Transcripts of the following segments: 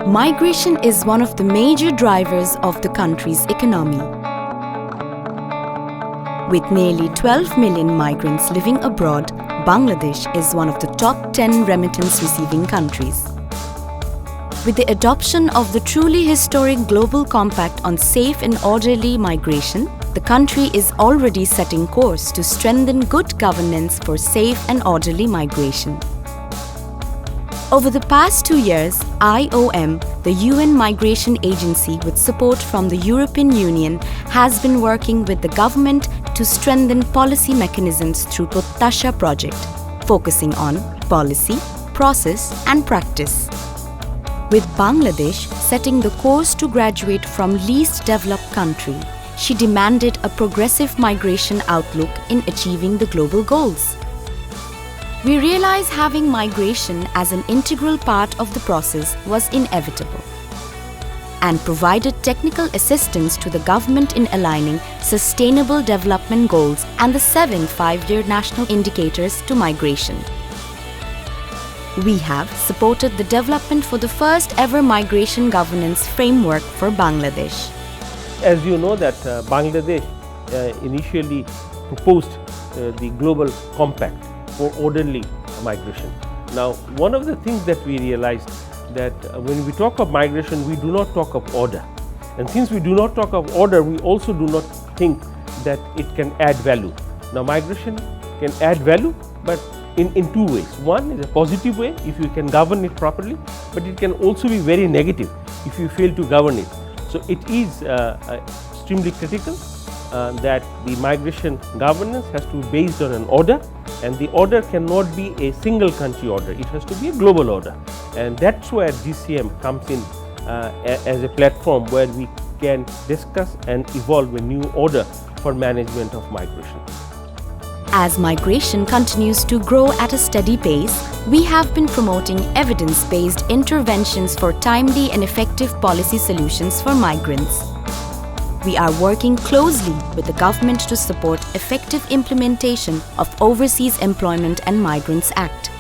Migration is one of the major drivers of the country's economy. With nearly 12 million migrants living abroad, Bangladesh is one of the top 10 remittance-receiving countries. With the adoption of the truly historic Global Compact on Safe and Orderly Migration, the country is already setting course to strengthen good governance for safe and orderly migration. Over the past 2 years, IOM, the UN Migration Agency with support from the European Union, has been working with the government to strengthen policy mechanisms through Prottasha project, focusing on policy, process and practice. With Bangladesh setting the course to graduate from least developed country, she demanded a progressive migration outlook in achieving the global goals. We realize having migration as an integral part of the process was inevitable and provided technical assistance to the government in aligning sustainable development goals and the 7 5-year national indicators to migration. We have supported the development for the first ever migration governance framework for Bangladesh. As you know that Bangladesh initially proposed the Global Compact for orderly migration. Now, one of the things that we realized that when we talk of migration, we do not talk of order. And since we do not talk of order, we also do not think that it can add value. Now, migration can add value, but in two ways. One is a positive way if you can govern it properly, but it can also be very negative if you fail to govern it. So, it is extremely critical that the migration governance has to be based on an order, and the order cannot be a single country order, it has to be a global order. And that's where GCM comes in as a platform where we can discuss and evolve a new order for management of migration. As migration continues to grow at a steady pace, we have been promoting evidence-based interventions for timely and effective policy solutions for migrants. We are working closely with the government to support effective implementation of Overseas Employment and Migrants Act,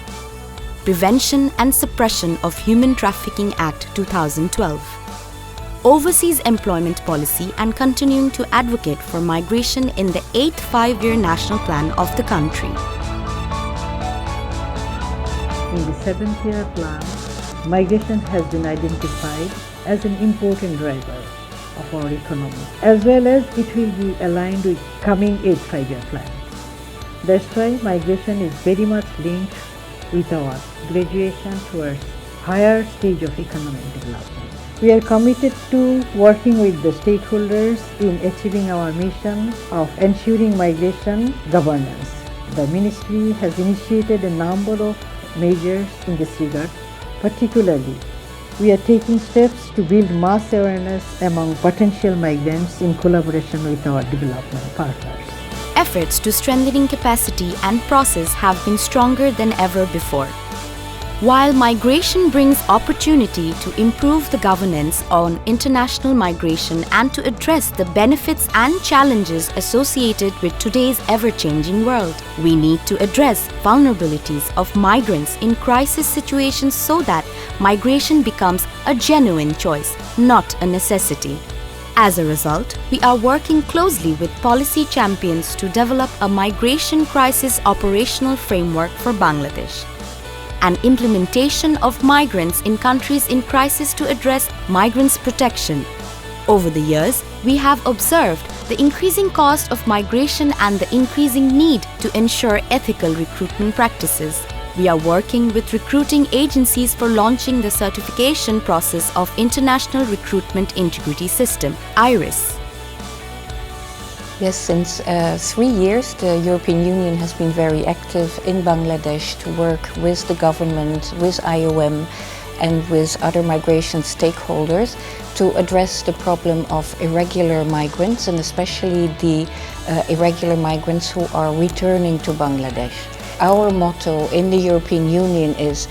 Prevention and Suppression of Human Trafficking Act 2012, Overseas Employment Policy, and continuing to advocate for migration in the 8th 5-year national plan of the country. In the 7th year plan, migration has been identified as an important driver of our economy, as well as it will be aligned with coming 8th 5-year plan. That's why migration is very much linked with our graduation towards higher stage of economic development. We are committed to working with the stakeholders in achieving our mission of ensuring migration governance. The Ministry has initiated a number of measures in this regard. Particularly, we are taking steps to build mass awareness among potential migrants in collaboration with our development partners. Efforts to strengthening capacity and process have been stronger than ever before. While migration brings opportunity to improve the governance on international migration and to address the benefits and challenges associated with today's ever-changing world, we need to address vulnerabilities of migrants in crisis situations so that migration becomes a genuine choice, not a necessity. As a result, we are working closely with policy champions to develop a migration crisis operational framework for Bangladesh, and implementation of migrants in countries in crisis to address migrants' protection. Over the years, we have observed the increasing cost of migration and the increasing need to ensure ethical recruitment practices. We are working with recruiting agencies for launching the certification process of International Recruitment Integrity System, IRIS. Yes, since 3 years the European Union has been very active in Bangladesh to work with the government, with IOM and with other migration stakeholders to address the problem of irregular migrants, and especially the irregular migrants who are returning to Bangladesh. Our motto in the European Union is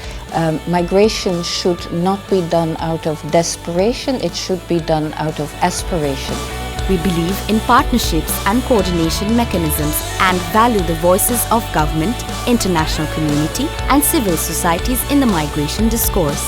migration should not be done out of desperation, it should be done out of aspiration. We believe in partnerships and coordination mechanisms and value the voices of government, international community and civil societies in the migration discourse.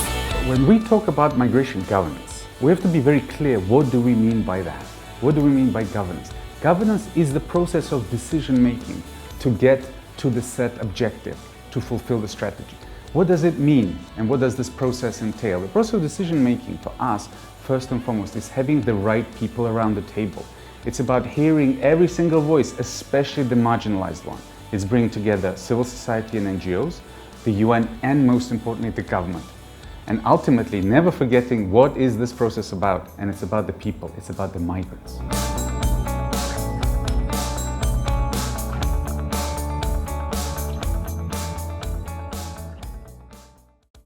When we talk about migration governance, we have to be very clear, what do we mean by that? What do we mean by governance? Governance is the process of decision making to get to the set objective, to fulfill the strategy. What does it mean and what does this process entail? The process of decision making for us, first and foremost, is having the right people around the table. It's about hearing every single voice, especially the marginalized one. It's bringing together civil society and NGOs, the UN, and most importantly, the government. And ultimately, never forgetting what is this process about, and it's about the people, it's about the migrants.